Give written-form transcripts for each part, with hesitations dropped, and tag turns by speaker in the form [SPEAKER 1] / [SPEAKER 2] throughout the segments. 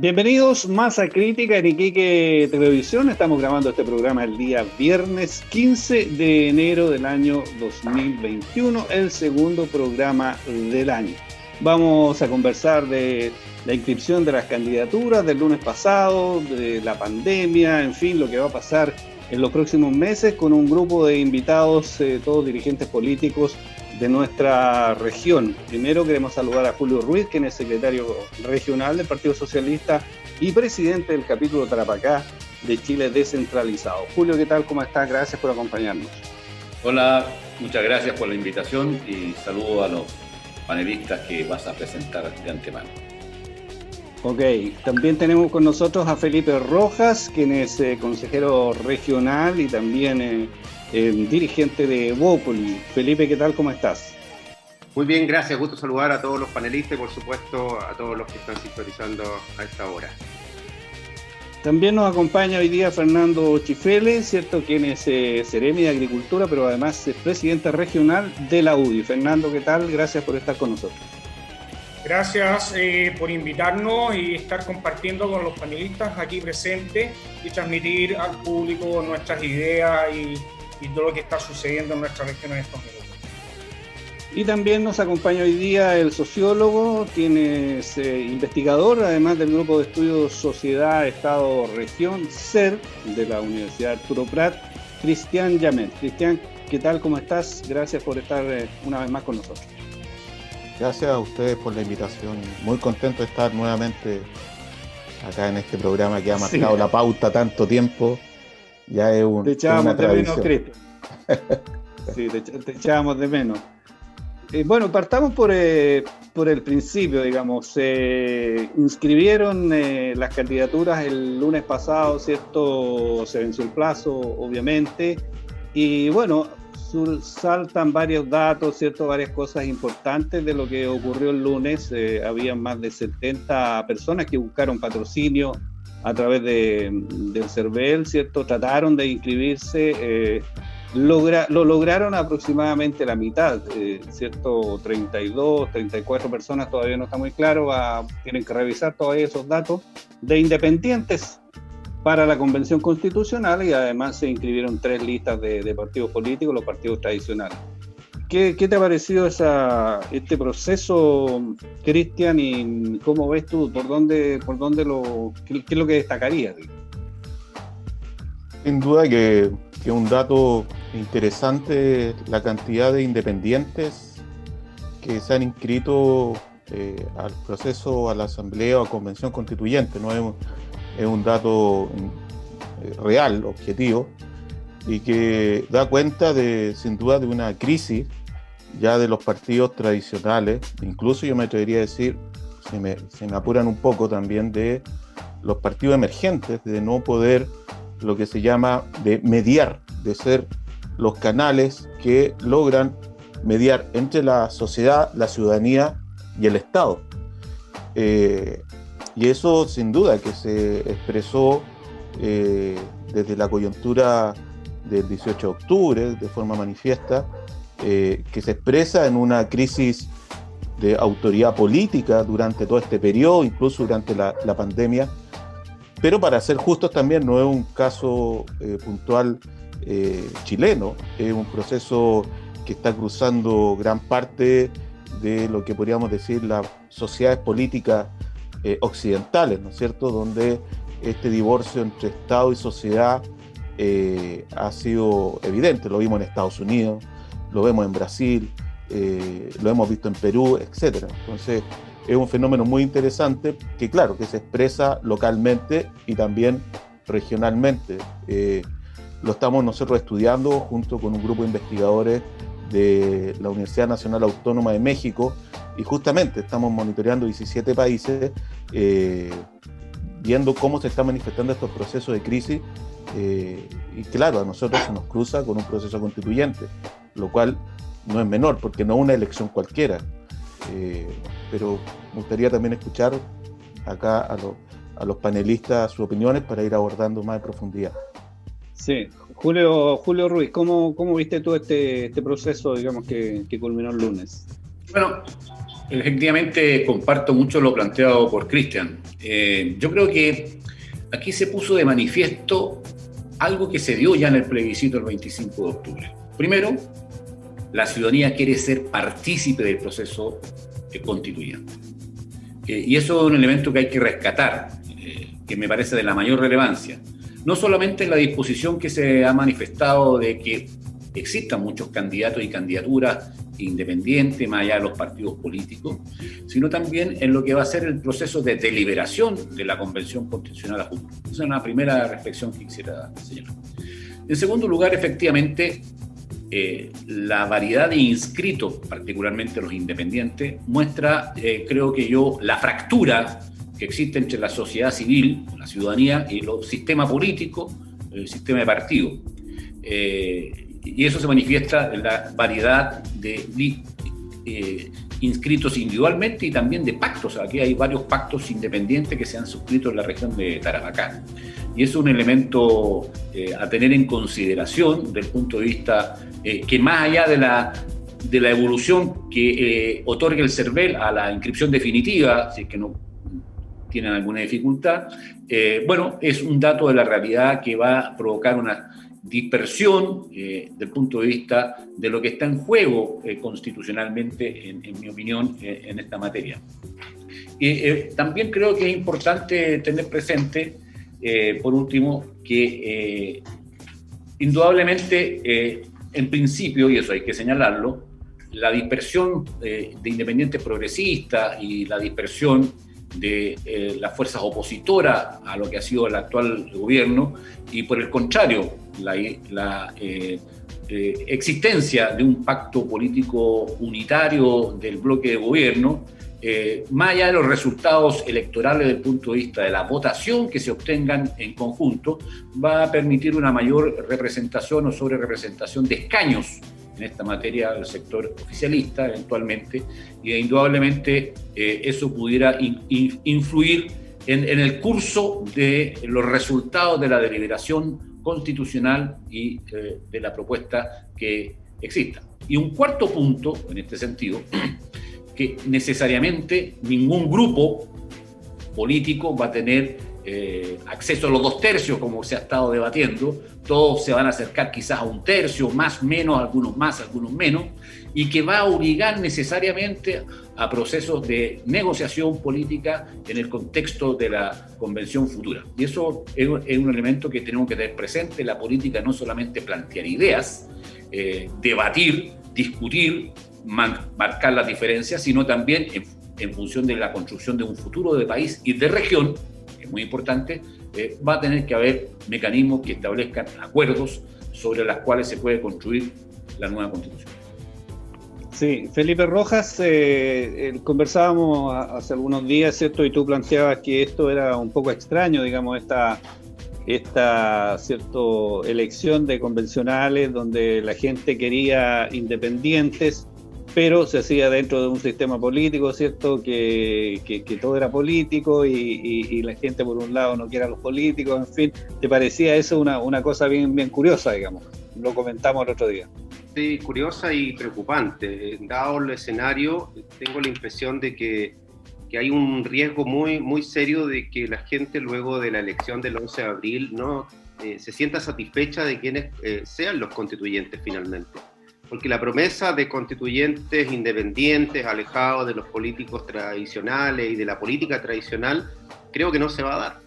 [SPEAKER 1] Bienvenidos más a Crítica en Iquique Televisión. Estamos grabando este programa el día viernes 15 de enero del año 2021, el segundo programa del año. Vamos a conversar de la inscripción de las candidaturas del lunes pasado, de la pandemia, en fin, lo que va a pasar en los próximos meses con un grupo de invitados, todos dirigentes políticos de nuestra región. Primero queremos saludar a Julio Ruiz, quien es secretario regional del Partido Socialista y presidente del capítulo Tarapacá de Chile Descentralizado. Julio, ¿qué tal? ¿Cómo estás? Gracias por acompañarnos.
[SPEAKER 2] Hola, muchas gracias por la invitación y saludo a los panelistas que vas a presentar de antemano.
[SPEAKER 1] Ok, también tenemos con nosotros a Felipe Rojas, quien es consejero regional y también dirigente de Evópoli. Felipe, ¿qué tal? ¿Cómo estás?
[SPEAKER 3] Muy bien, gracias. Gusto saludar a todos los panelistas y por supuesto a todos los que están sintonizando a esta hora.
[SPEAKER 1] También nos acompaña hoy día Fernando Chifele, ¿cierto? Quien es Seremi de Agricultura, pero además es presidente regional de la UDI. Fernando, ¿qué tal? Gracias por estar con nosotros.
[SPEAKER 4] Gracias por invitarnos y estar compartiendo con los panelistas aquí presentes y transmitir al público nuestras ideas y todo lo que está sucediendo en nuestra región en estos minutos.
[SPEAKER 1] Y también nos acompaña hoy día el sociólogo, quien es investigador, además del Grupo de Estudios Sociedad, Estado, Región, SER, de la Universidad Arturo Prat, Cristian Llamet. Cristian, ¿qué tal? ¿Cómo estás? Gracias por estar una vez más con nosotros.
[SPEAKER 5] Gracias a ustedes por la invitación. Muy contento de estar nuevamente acá en este programa que ha marcado la pauta tanto tiempo. Ya es
[SPEAKER 1] te echábamos
[SPEAKER 5] una
[SPEAKER 1] de
[SPEAKER 5] tradición.
[SPEAKER 1] menos, Cristian. Sí, te echábamos de menos. Bueno, partamos por el principio, digamos. Inscribieron las candidaturas el lunes pasado, ¿cierto? Se venció el plazo, obviamente. Y bueno, saltan varios datos, ¿cierto? Varias cosas importantes de lo que ocurrió el lunes. Había más de 70 personas que buscaron patrocinio a través del CERVEL, ¿cierto? Trataron de inscribirse, lo lograron aproximadamente la mitad, ¿cierto? 32, 34 personas, todavía no está muy claro, tienen que revisar todavía esos datos, de independientes para la Convención Constitucional, y además se inscribieron 3 listas de partidos políticos, los partidos tradicionales. ¿Qué te ha parecido este proceso, Cristian, y cómo ves tú, qué es lo que destacarías?
[SPEAKER 5] Sin duda que un dato interesante la cantidad de independientes que se han inscrito al proceso, a la Asamblea o a Convención Constituyente. No es un dato real, objetivo, y que da cuenta sin duda de una crisis ya de los partidos tradicionales, incluso yo me atrevería a decir, si me apuran un poco también, de los partidos emergentes, de no poder, lo que se llama, de mediar, de ser los canales que logran mediar entre la sociedad, la ciudadanía y el Estado. Y eso sin duda que se expresó desde la coyuntura del 18 de octubre, de forma manifiesta, que se expresa en una crisis de autoridad política durante todo este periodo, incluso durante la pandemia. Pero para ser justos también no es un caso puntual chileno, es un proceso que está cruzando gran parte de lo que podríamos decir las sociedades políticas occidentales, ¿no es cierto?, donde este divorcio entre Estado y sociedad ha sido evidente. Lo vimos en Estados Unidos, lo vemos en Brasil, lo hemos visto en Perú, etc. Entonces es un fenómeno muy interesante que, claro, que se expresa localmente y también regionalmente. Lo estamos nosotros estudiando junto con un grupo de investigadores de la Universidad Nacional Autónoma de México, y justamente estamos monitoreando 17 países, viendo cómo se están manifestando estos procesos de crisis, y claro, a nosotros se nos cruza con un proceso constituyente, lo cual no es menor, porque no es una elección cualquiera. Pero me gustaría también escuchar acá a los panelistas sus opiniones para ir abordando más en profundidad.
[SPEAKER 1] Sí, Julio Ruiz, ¿cómo viste tú este proceso, digamos, que culminó el lunes?
[SPEAKER 2] Bueno, Efectivamente, comparto mucho lo planteado por Cristian. Yo creo que aquí se puso de manifiesto algo que se dio ya en el plebiscito del 25 de octubre. Primero, la ciudadanía quiere ser partícipe del proceso constituyente. Y eso es un elemento que hay que rescatar, que me parece de la mayor relevancia. No solamente en la disposición que se ha manifestado de que existan muchos candidatos y candidaturas independientes, más allá de los partidos políticos, sino también en lo que va a ser el proceso de deliberación de la Convención Constitucional a futuro. Esa es una primera reflexión que quisiera señalar. En segundo lugar, efectivamente, la variedad de inscritos, particularmente los independientes, muestra, creo que yo, la fractura que existe entre la sociedad civil, la ciudadanía, y los sistemas políticos, el sistema de partidos. Y eso se manifiesta en la variedad de inscritos individualmente y también de pactos. Aquí hay varios pactos independientes que se han suscrito en la región de Tarapacá. Y es un elemento a tener en consideración desde el punto de vista que más allá de la evolución que otorga el CERVEL a la inscripción definitiva, si es que no tienen alguna dificultad, bueno, es un dato de la realidad que va a provocar una dispersión del punto de vista de lo que está en juego constitucionalmente, en mi opinión, en esta materia. También creo que es importante tener presente, por último, que indudablemente, en principio, y eso hay que señalarlo, la dispersión de independientes progresistas y la dispersión de las fuerzas opositoras a lo que ha sido el actual gobierno, y por el contrario, la existencia de un pacto político unitario del bloque de gobierno, más allá de los resultados electorales desde el punto de vista de la votación que se obtengan en conjunto, va a permitir una mayor representación o sobrerepresentación de escaños en esta materia del sector oficialista eventualmente, y indudablemente eso pudiera influir en el curso de los resultados de la deliberación constitucional y de la propuesta que exista. Y un cuarto punto en este sentido, que necesariamente ningún grupo político va a tener acceso a los 2/3, como se ha estado debatiendo. Todos se van a acercar quizás a 1/3, más, menos, algunos más, algunos menos, y que va a obligar necesariamente a procesos de negociación política en el contexto de la convención futura. Y eso es un elemento que tenemos que tener presente. La política no solamente plantear ideas, debatir, discutir, marcar las diferencias, sino también en función de la construcción de un futuro de país y de región, que es muy importante, va a tener que haber mecanismos que establezcan acuerdos sobre las cuales se puede construir la nueva Constitución.
[SPEAKER 1] Sí, Felipe Rojas, conversábamos hace algunos días, ¿cierto? Y tú planteabas que esto era un poco extraño, digamos, esta ¿cierto? Elección de convencionales donde la gente quería independientes, pero se hacía dentro de un sistema político, ¿cierto? Que todo era político y la gente por un lado no quiere a los políticos, en fin. ¿Te parecía eso una cosa bien curiosa, digamos? Lo comentamos el otro día.
[SPEAKER 3] Sí, curiosa y preocupante. Dado el escenario, tengo la impresión de que hay un riesgo muy serio de que la gente luego de la elección del 11 de abril no se sienta satisfecha de quienes sean los constituyentes finalmente. Porque la promesa de constituyentes independientes, alejados de los políticos tradicionales y de la política tradicional, creo que no se va a dar.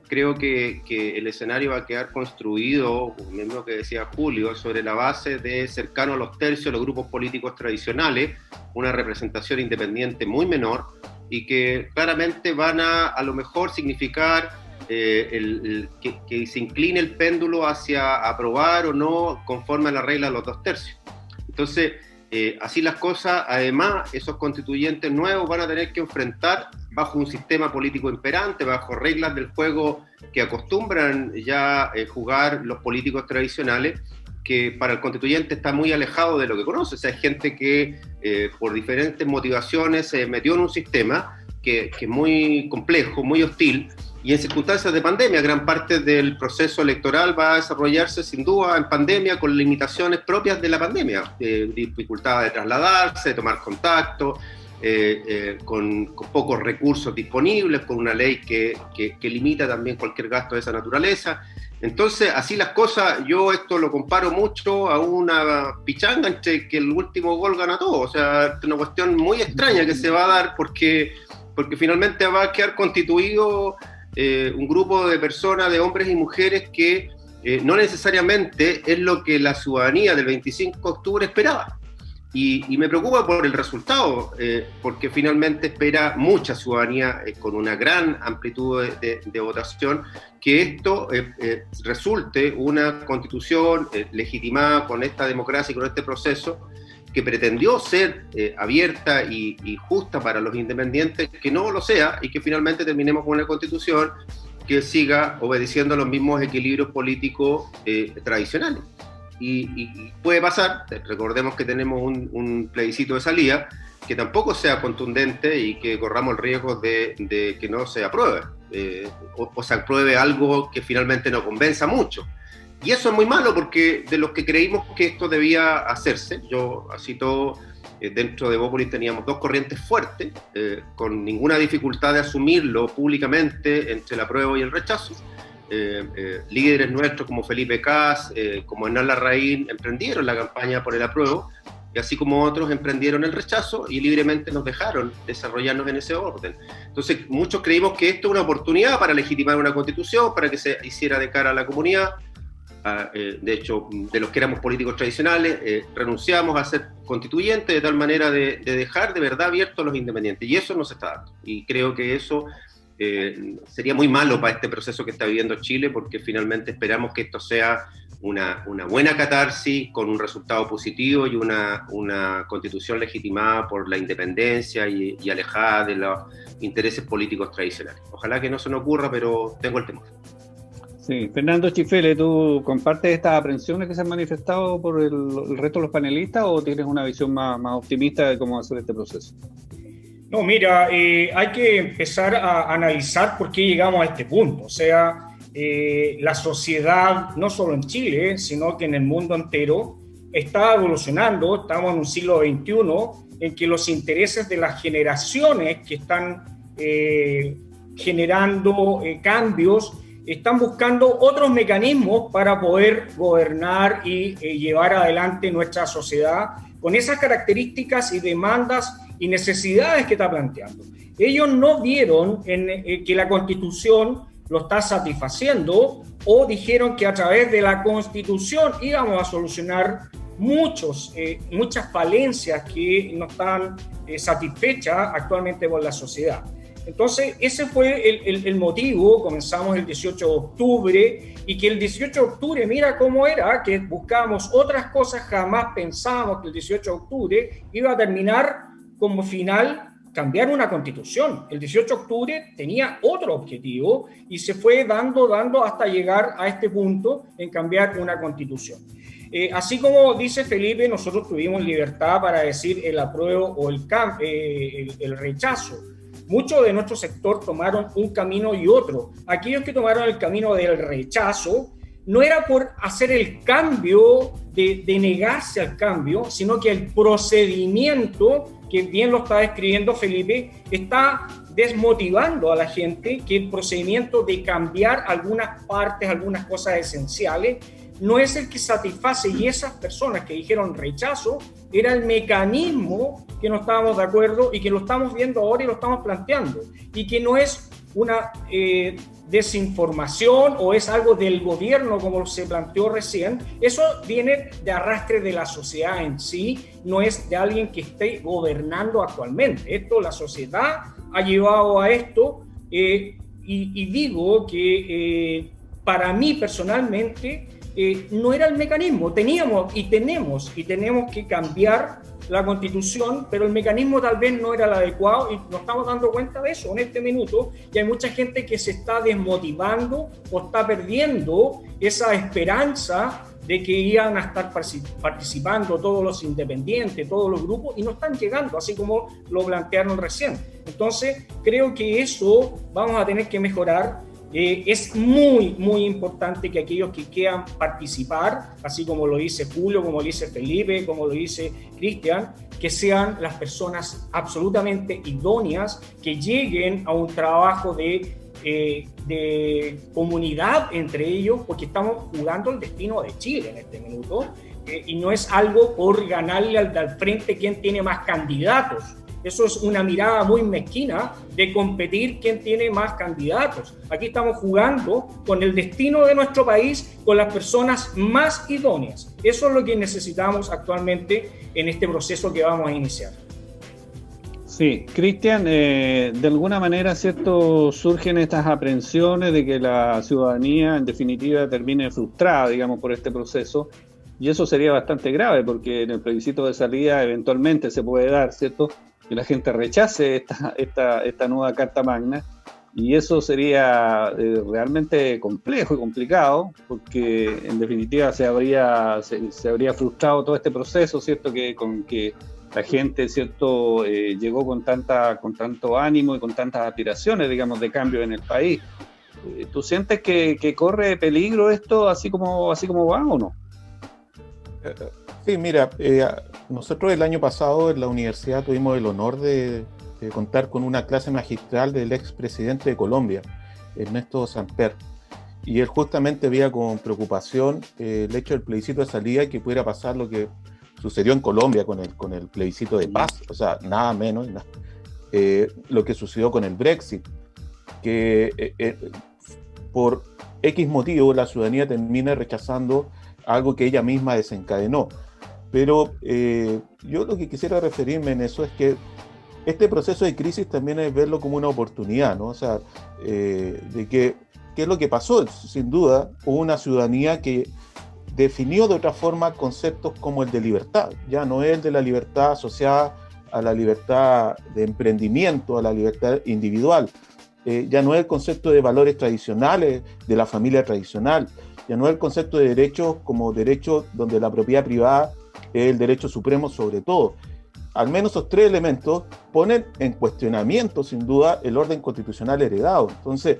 [SPEAKER 3] Creo que el escenario va a quedar construido, mismo que decía Julio, sobre la base de cercano a los tercios los grupos políticos tradicionales, una representación independiente muy menor, y que claramente van a lo mejor significar que se incline el péndulo hacia aprobar o no conforme a la regla de los 2/3. Entonces, así las cosas, además, esos constituyentes nuevos van a tener que enfrentar bajo un sistema político imperante, bajo reglas del juego que acostumbran ya jugar los políticos tradicionales, que para el constituyente está muy alejado de lo que conoce. O sea, hay gente que por diferentes motivaciones se metió en un sistema que es muy complejo, muy hostil, y en circunstancias de pandemia, gran parte del proceso electoral va a desarrollarse sin duda en pandemia, con limitaciones propias de la pandemia, dificultad de trasladarse, de tomar contacto, con pocos recursos disponibles, con una ley que limita también cualquier gasto de esa naturaleza. Entonces, así las cosas, yo esto lo comparo mucho a una pichanga entre que el último gol gana todo. O sea, es una cuestión muy extraña que se va a dar porque finalmente va a quedar constituido un grupo de personas, de hombres y mujeres que no necesariamente es lo que la ciudadanía del 25 de octubre esperaba. Y me preocupa por el resultado, porque finalmente espera mucha ciudadanía con una gran amplitud de votación, que esto resulte una constitución legitimada con esta democracia y con este proceso que pretendió ser abierta y justa para los independientes, que no lo sea, y que finalmente terminemos con una constitución que siga obedeciendo los mismos equilibrios políticos tradicionales. Y puede pasar, recordemos que tenemos un plebiscito de salida, que tampoco sea contundente y que corramos el riesgo de que no se apruebe, o se apruebe algo que finalmente no convenza mucho. Y eso es muy malo porque de los que creímos que esto debía hacerse, yo así todo, dentro de Bópolis teníamos dos corrientes fuertes, con ninguna dificultad de asumirlo públicamente entre el apruebo y el rechazo. Líderes nuestros como Felipe Kast, como Hernán Larraín, emprendieron la campaña por el apruebo, y así como otros emprendieron el rechazo y libremente nos dejaron desarrollarnos en ese orden. Entonces muchos creímos que esto es una oportunidad para legitimar una constitución, para que se hiciera de cara a la comunidad. De hecho, de los que éramos políticos tradicionales, renunciamos a ser constituyentes de tal manera de dejar de verdad abiertos a los independientes, y eso no se está dando, y creo que eso sería muy malo para este proceso que está viviendo Chile, porque finalmente esperamos que esto sea una buena catarsis con un resultado positivo y una constitución legitimada por la independencia y alejada de los intereses políticos tradicionales. Ojalá que no se nos ocurra, pero tengo el temor.
[SPEAKER 1] Sí, Fernando Chifele, ¿tú compartes estas aprensiones que se han manifestado por el resto de los panelistas o tienes una visión más optimista de cómo va a ser este proceso?
[SPEAKER 4] No, mira, hay que empezar a analizar por qué llegamos a este punto. O sea, la sociedad, no solo en Chile, sino que en el mundo entero, está evolucionando. Estamos en un siglo XXI en que los intereses de las generaciones que están generando cambios están buscando otros mecanismos para poder gobernar y llevar adelante nuestra sociedad con esas características y demandas y necesidades que está planteando. Ellos no vieron que la Constitución lo está satisfaciendo, o dijeron que a través de la Constitución íbamos a solucionar muchas falencias que no están satisfechas actualmente por la sociedad. Entonces, ese fue el motivo. Comenzamos el 18 de octubre, y que el 18 de octubre, mira cómo era, que buscábamos otras cosas, jamás pensábamos que el 18 de octubre iba a terminar como final cambiar una constitución. El 18 de octubre tenía otro objetivo y se fue dando hasta llegar a este punto en cambiar una constitución. Así como dice Felipe, nosotros tuvimos libertad para decir el apruebo o el rechazo. Muchos de nuestro sector tomaron un camino y otro. Aquellos que tomaron el camino del rechazo no era por hacer el cambio, de negarse al cambio, sino que el procedimiento, que bien lo está describiendo Felipe, está desmotivando a la gente, que el procedimiento de cambiar algunas partes, algunas cosas esenciales, no es el que satisface, y esas personas que dijeron rechazo era el mecanismo que no estábamos de acuerdo y que lo estamos viendo ahora y lo estamos planteando, y que no es una desinformación o es algo del gobierno como se planteó recién. Eso viene de arrastre de la sociedad en sí, no es de alguien que esté gobernando actualmente. Esto, la sociedad ha llevado a esto, y digo que para mí personalmente no era el mecanismo. Teníamos y tenemos que cambiar la Constitución, pero el mecanismo tal vez no era el adecuado, y nos estamos dando cuenta de eso en este minuto, y hay mucha gente que se está desmotivando o está perdiendo esa esperanza de que iban a estar participando todos los independientes, todos los grupos, y no están llegando, así como lo plantearon recién. Entonces, creo que eso vamos a tener que mejorar. Es muy, muy importante que aquellos que quieran participar, así como lo dice Julio, como lo dice Felipe, como lo dice Cristian, que sean las personas absolutamente idóneas, que lleguen a un trabajo de comunidad entre ellos, porque estamos jugando el destino de Chile en este minuto, y no es algo por ganarle al frente quién tiene más candidatos. Eso es una mirada muy mezquina de competir quién tiene más candidatos. Aquí estamos jugando con el destino de nuestro país, con las personas más idóneas. Eso es lo que necesitamos actualmente en este proceso que vamos a iniciar.
[SPEAKER 1] Sí, Cristian, de alguna manera, ¿cierto?, surgen estas aprensiones de que la ciudadanía, en definitiva, termine frustrada, digamos, por este proceso, y eso sería bastante grave, porque en el plebiscito de salida eventualmente se puede dar, ¿cierto?, que la gente rechace esta nueva Carta Magna, y eso sería realmente complejo y complicado, porque en definitiva se habría frustrado todo este proceso, ¿cierto?, con que la gente, ¿cierto?, llegó con tanto ánimo y con tantas aspiraciones, digamos, de cambio en el país. ¿Tú sientes que corre peligro esto así como va o no?
[SPEAKER 5] Sí, mira, nosotros el año pasado en la universidad tuvimos el honor de contar con una clase magistral del expresidente de Colombia, Ernesto Samper, y él justamente veía con preocupación el hecho del plebiscito de salida, que pudiera pasar lo que sucedió en Colombia con el plebiscito de paz, o sea, nada menos, lo que sucedió con el Brexit, que por X motivo la ciudadanía termina rechazando algo que ella misma desencadenó. Pero yo lo que quisiera referirme en eso es que este proceso de crisis también es verlo como una oportunidad, ¿no? O sea, de qué es lo que pasó. Sin duda, hubo una ciudadanía que definió de otra forma conceptos como el de libertad. Ya no es el de la libertad asociada a la libertad de emprendimiento, a la libertad individual. Ya no es el concepto de valores tradicionales, de la familia tradicional. Ya no es el concepto de derechos como derechos donde la propiedad privada es el derecho supremo sobre todo. Al menos esos tres elementos ponen en cuestionamiento, sin duda, el orden constitucional heredado. Entonces,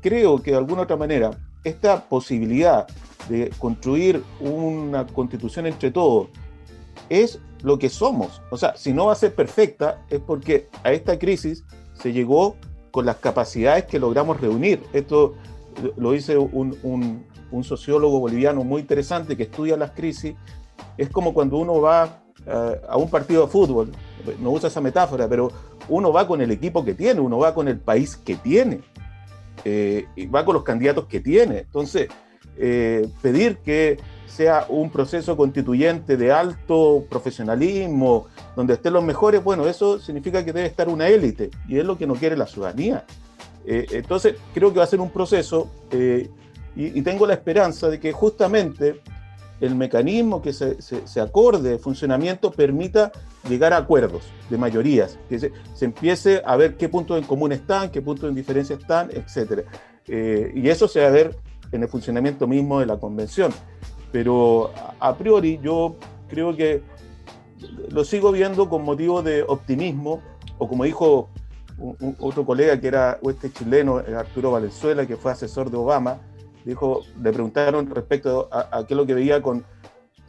[SPEAKER 5] creo que de alguna otra manera, esta posibilidad de construir una constitución entre todos es lo que somos. O sea, si no va a ser perfecta, es porque a esta crisis se llegó con las capacidades que logramos reunir. Esto lo dice un sociólogo boliviano muy interesante que estudia las crisis. Es como cuando uno va a un partido de fútbol, no usa esa metáfora, pero uno va con el equipo que tiene, uno va con el país que tiene, y va con los candidatos que tiene. Entonces, pedir que sea un proceso constituyente de alto profesionalismo, donde estén los mejores, bueno, eso significa que debe estar una élite, y es lo que no quiere la ciudadanía. Entonces, creo que va a ser un proceso, y tengo la esperanza de que justamente el mecanismo que se acorde de funcionamiento permita llegar a acuerdos de mayorías, que se empiece a ver qué puntos en común están, qué puntos en diferencia están, etc. Y eso se va a ver en el funcionamiento mismo de la convención. Pero a priori yo creo que lo sigo viendo con motivo de optimismo, o como dijo otro colega que era chileno, Arturo Valenzuela, que fue asesor de Obama, le preguntaron respecto a qué es lo que veía con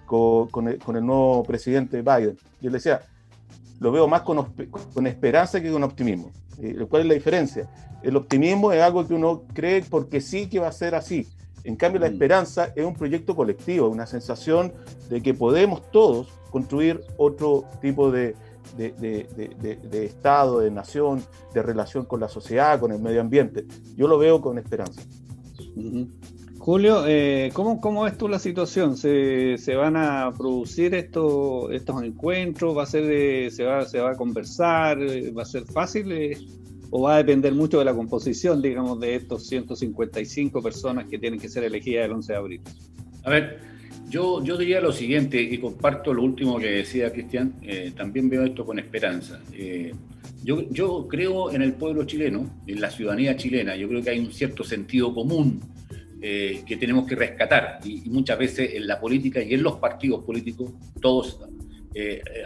[SPEAKER 5] el nuevo presidente Biden. Yo le decía, lo veo más con esperanza que con optimismo. ¿Cuál es la diferencia? El optimismo es algo que uno cree porque sí que va a ser así. En cambio, la esperanza es un proyecto colectivo, una sensación de que podemos todos construir otro tipo de Estado, de nación, de relación con la sociedad, con el medio ambiente. Yo lo veo con esperanza.
[SPEAKER 1] Julio, ¿cómo ves tú la situación? ¿Se van a producir estos encuentros? ¿Se va a conversar? ¿Va a ser fácil? ¿O va a depender mucho de la composición, digamos, de estos 155 personas que tienen que ser elegidas el 11 de abril?
[SPEAKER 2] A ver, yo diría lo siguiente, y comparto lo último que decía Cristian, también veo esto con esperanza. Yo creo en el pueblo chileno, en la ciudadanía chilena. Yo creo que hay un cierto sentido común que tenemos que rescatar, y muchas veces en la política y en los partidos políticos, todos,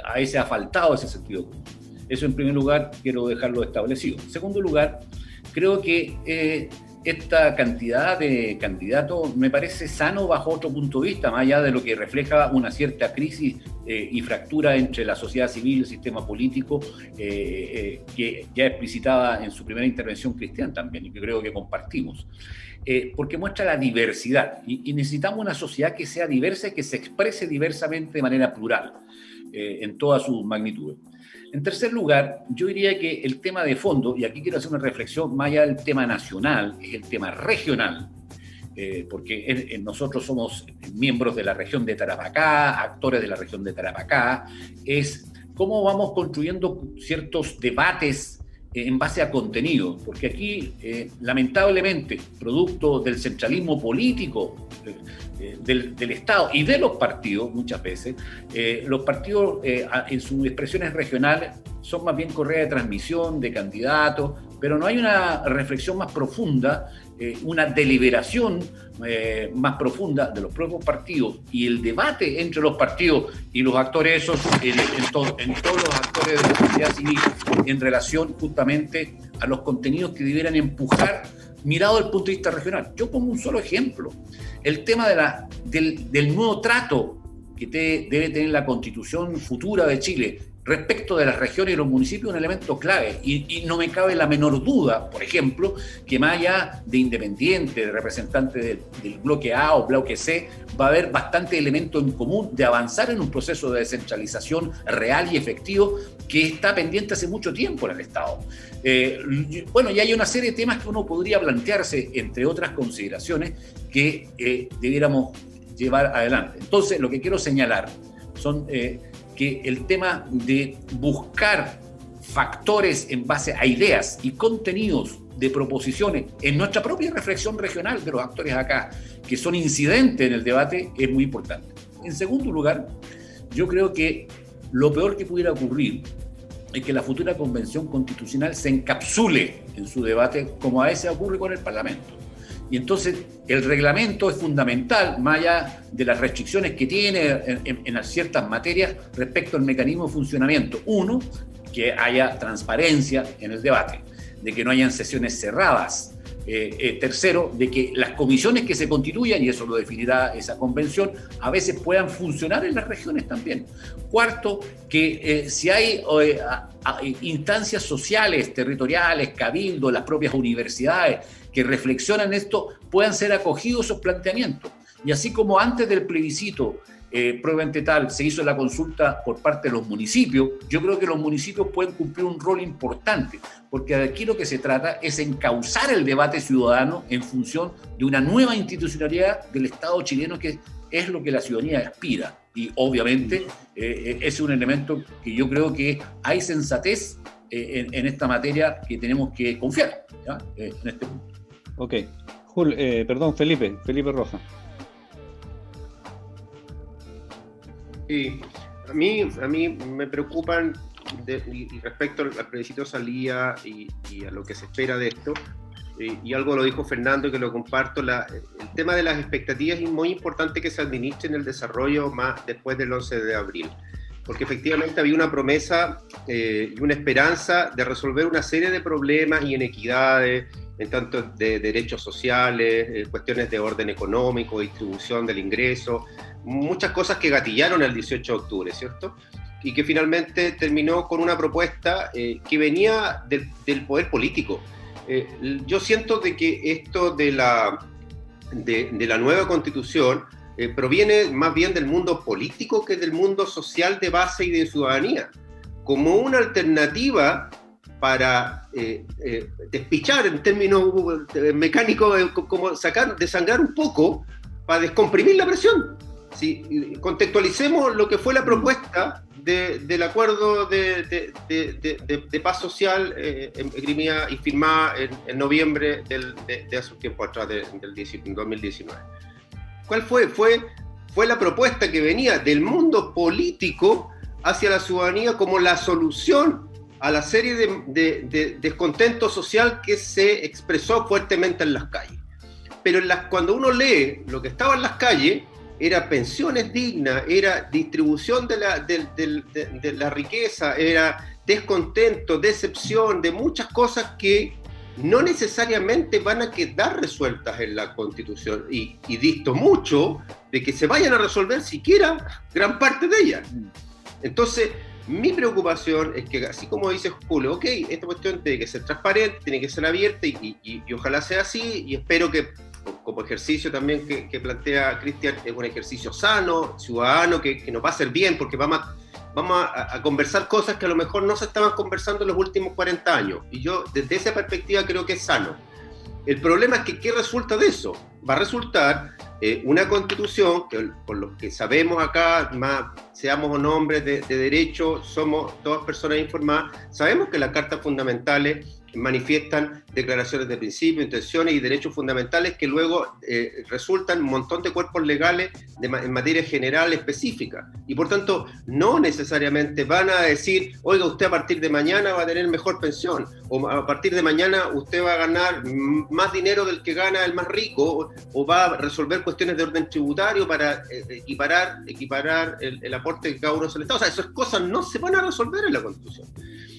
[SPEAKER 2] a veces ha faltado ese sentido común. Eso en primer lugar quiero dejarlo establecido. En segundo lugar, creo que esta cantidad de candidatos me parece sano bajo otro punto de vista, más allá de lo que refleja una cierta crisis y fractura entre la sociedad civil y el sistema político, que ya explicitaba en su primera intervención Cristian también, y que creo que compartimos. Porque muestra la diversidad, y necesitamos una sociedad que sea diversa y que se exprese diversamente de manera plural, en todas sus magnitudes. En tercer lugar, yo diría que el tema de fondo, y aquí quiero hacer una reflexión más allá del tema nacional, es el tema regional, porque nosotros somos miembros de la región de Tarapacá, actores de la región de Tarapacá, es cómo vamos construyendo ciertos debates en base a contenido, porque aquí, lamentablemente, producto del centralismo político del Estado y de los partidos, muchas veces, los partidos en sus expresiones regionales son más bien correa de transmisión de candidatos, pero no hay una reflexión más profunda, una deliberación más profunda de los propios partidos y el debate entre los partidos y los actores esos, en todos los actores de la sociedad civil en relación justamente a los contenidos que debieran empujar mirado desde el punto de vista regional. Yo pongo un solo ejemplo, el tema del nuevo trato que debe tener la Constitución futura de Chile respecto de las regiones y los municipios, un elemento clave, y no me cabe la menor duda, por ejemplo, que más allá de independiente, de representante del bloque A o bloque C, va a haber bastante elemento en común de avanzar en un proceso de descentralización real y efectivo que está pendiente hace mucho tiempo en el Estado. Bueno, y hay una serie de temas que uno podría plantearse, entre otras consideraciones, que debiéramos llevar adelante. Entonces, lo que quiero señalar son que el tema de buscar factores en base a ideas y contenidos de proposiciones en nuestra propia reflexión regional de los actores acá, que son incidentes en el debate, es muy importante. En segundo lugar, yo creo que lo peor que pudiera ocurrir es que la futura convención constitucional se encapsule en su debate como a veces ocurre con el Parlamento. Y entonces el reglamento es fundamental, más allá de las restricciones que tiene en ciertas materias respecto al mecanismo de funcionamiento. Uno, que haya transparencia en el debate, de que no hayan sesiones cerradas. Tercero, de que las comisiones que se constituyan, y eso lo definirá esa convención, a veces puedan funcionar en las regiones también. Cuarto, que si hay instancias sociales, territoriales, cabildos, las propias universidades, que reflexionan esto, puedan ser acogidos esos planteamientos. Y así como antes del plebiscito probablemente tal, se hizo la consulta por parte de los municipios, yo creo que los municipios pueden cumplir un rol importante, porque aquí lo que se trata es encauzar el debate ciudadano en función de una nueva institucionalidad del Estado chileno, que es lo que la ciudadanía aspira. Y obviamente ese es un elemento que yo creo que hay sensatez en esta materia que tenemos que confiar, ¿ya? En este punto.
[SPEAKER 1] Ok. Perdón, Felipe Rojas.
[SPEAKER 3] Sí, a mí me preocupan y respecto al plebiscito salía y a lo que se espera de esto, y algo lo dijo Fernando que lo comparto, el tema de las expectativas es muy importante que se administre en el desarrollo más después del 11 de abril, porque efectivamente había una promesa y una esperanza de resolver una serie de problemas y inequidades, en tanto de derechos sociales, cuestiones de orden económico, distribución del ingreso, muchas cosas que gatillaron el 18 de octubre, ¿cierto? Y que finalmente terminó con una propuesta que venía del poder político. Yo siento de que esto de la nueva constitución proviene más bien del mundo político que del mundo social de base y de ciudadanía, como una alternativa para despichar en términos mecánicos, como desangrar un poco, para descomprimir la presión. Si contextualicemos lo que fue la propuesta del acuerdo de paz social esgrimida y firmada en noviembre de hace un tiempo atrás, del 2019. ¿Cuál fue? Fue la propuesta que venía del mundo político hacia la ciudadanía como la solución a la serie de descontento social que se expresó fuertemente en las calles. Pero cuando uno lee lo que estaba en las calles, era pensiones dignas, era distribución de la riqueza, era descontento, decepción, de muchas cosas que no necesariamente van a quedar resueltas en la Constitución, y disto mucho de que se vayan a resolver siquiera gran parte de ellas. Entonces, mi preocupación es que, así como dice Julio, ok, esta cuestión tiene que ser transparente, tiene que ser abierta, y ojalá sea así, y espero que, como ejercicio también que plantea Cristian, es un ejercicio sano, ciudadano, que nos va a hacer bien, porque vamos a conversar cosas que a lo mejor no se estaban conversando en los últimos 40 años, y yo desde esa perspectiva creo que es sano. El problema es que, ¿qué resulta de eso? Va a resultar una constitución que, por lo que sabemos acá, más seamos o no hombres de derecho, somos todas personas informadas, sabemos que las cartas fundamentales manifiestan declaraciones de principios, intenciones y derechos fundamentales que luego resultan un montón de cuerpos legales en materia general específica, y por tanto no necesariamente van a decir, oiga, usted a partir de mañana va a tener mejor pensión, o a partir de mañana usted va a ganar más dinero del que gana el más rico, o va a resolver cuestiones de orden tributario para equiparar el aporte que cada uno hace al Estado. O sea, esas cosas no se van a resolver en la Constitución.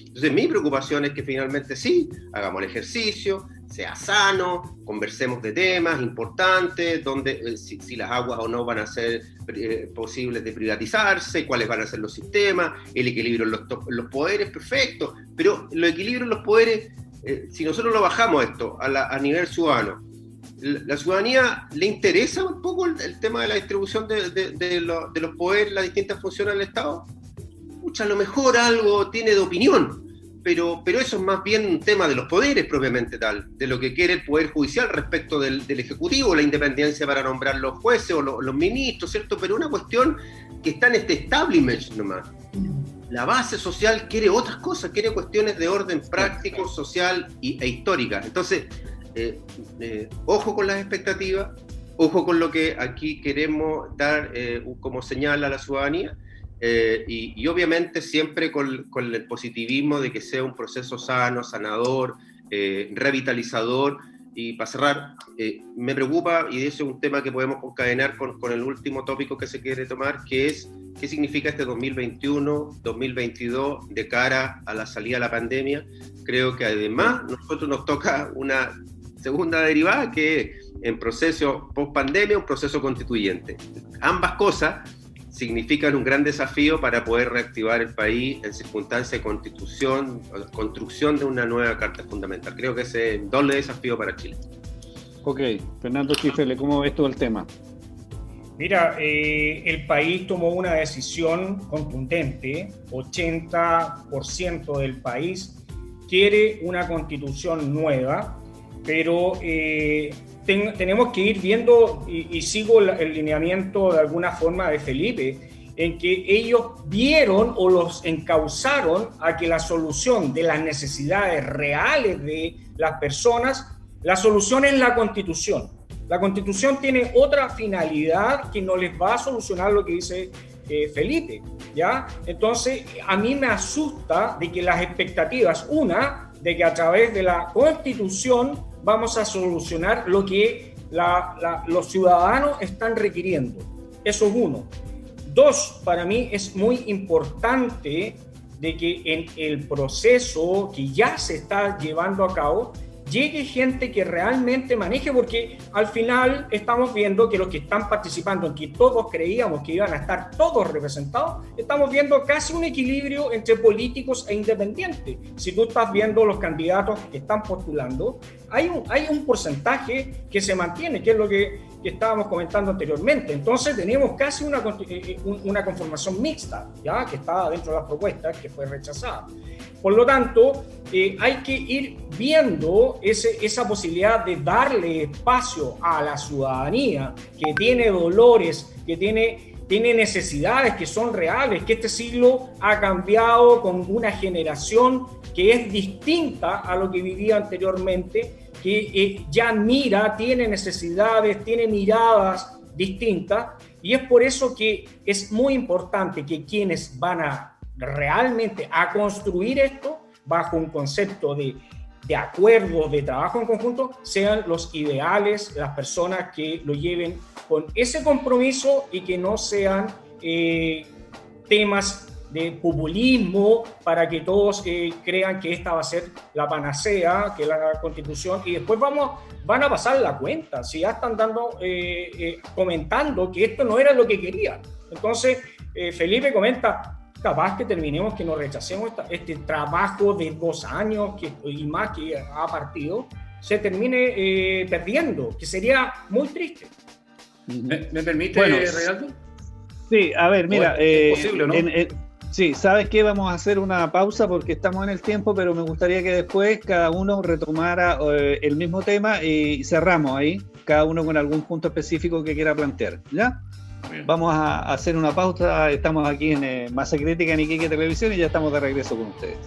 [SPEAKER 3] Entonces, mi preocupación es que finalmente sí, hagamos el ejercicio, sea sano, conversemos de temas importantes, donde si las aguas o no van a ser posibles de privatizarse, cuáles van a ser los sistemas, el equilibrio en los poderes, perfecto, pero el equilibrio en los poderes, si nosotros lo bajamos esto a nivel ciudadano, ¿la ciudadanía le interesa un poco el tema de la distribución de los poderes, las distintas funciones del Estado? Pucha, a lo mejor algo tiene de opinión, pero eso es más bien un tema de los poderes propiamente tal, de lo que quiere el Poder Judicial respecto del Ejecutivo, la independencia para nombrar los jueces o los ministros, ¿cierto? Pero una cuestión que está en este establishment nomás. La base social quiere otras cosas, quiere cuestiones de orden práctico, social e histórica. Entonces, ojo con las expectativas, ojo con lo que aquí queremos dar como señal a la ciudadanía, y obviamente siempre con el positivismo de que sea un proceso sano, sanador, revitalizador. Y para cerrar, me preocupa, y ese es un tema que podemos concadenar con el último tópico que se quiere tomar, que es qué significa este 2021, 2022 de cara a la salida de la pandemia. Creo que además nosotros nos toca una segunda derivada, que en proceso post-pandemia, un proceso constituyente. Ambas cosas significan un gran desafío para poder reactivar el país en circunstancias de construcción de una nueva Carta Fundamental. Creo que ese es un doble desafío para Chile.
[SPEAKER 1] Ok, Fernando Schifele, ¿cómo ves todo el tema?
[SPEAKER 4] Mira, el país tomó una decisión contundente. 80% del país quiere una constitución nueva, pero tenemos que ir viendo, y sigo el lineamiento de alguna forma de Felipe, en que ellos vieron o los encauzaron a que la solución de las necesidades reales de las personas, la solución es la Constitución. La Constitución tiene otra finalidad que no les va a solucionar lo que dice Felipe, ¿ya? Entonces, a mí me asusta de que las expectativas, de que a través de la Constitución vamos a solucionar lo que los ciudadanos están requiriendo. Eso es uno. Dos, para mí es muy importante de que en el proceso que ya se está llevando a cabo llegue gente que realmente maneje, porque al final estamos viendo que los que están participando, en que todos creíamos que iban a estar todos representados, estamos viendo casi un equilibrio entre políticos e independientes. Si tú estás viendo los candidatos que están postulando, hay un porcentaje que se mantiene, que es lo que estábamos comentando anteriormente. Entonces tenemos casi una conformación mixta, ¿ya? Que estaba dentro de las propuestas, que fue rechazada. Por lo tanto, hay que ir viendo esa posibilidad de darle espacio a la ciudadanía que tiene dolores, que tiene necesidades que son reales, que este siglo ha cambiado con una generación que es distinta a lo que vivía anteriormente, que ya tiene necesidades, tiene miradas distintas, y es por eso que es muy importante que quienes van a realmente a construir esto bajo un concepto de acuerdo, de trabajo en conjunto, sean los ideales, las personas que lo lleven con ese compromiso y que no sean temas de populismo para que todos crean que esta va a ser la panacea, que la Constitución, y después van a pasar la cuenta, si ya están comentando que esto no era lo que querían. Entonces, Felipe comenta, capaz que terminemos que nos rechacemos este trabajo de 2 años y más que ha partido, se termine perdiendo, que sería muy triste.
[SPEAKER 2] ¿Me permite,
[SPEAKER 1] Bueno,
[SPEAKER 2] Reinaldo?
[SPEAKER 1] Sí, a ver, mira,
[SPEAKER 2] es posible, ¿no?
[SPEAKER 1] sí, ¿sabes qué? Vamos a hacer una pausa porque estamos en el tiempo, pero me gustaría que después cada uno retomara el mismo tema y cerramos ahí, cada uno con algún punto específico que quiera plantear, ¿ya?
[SPEAKER 2] Bien.
[SPEAKER 1] Vamos a hacer una pausa, estamos aquí en Masa Crítica en Iquique Televisión y ya estamos de regreso con ustedes.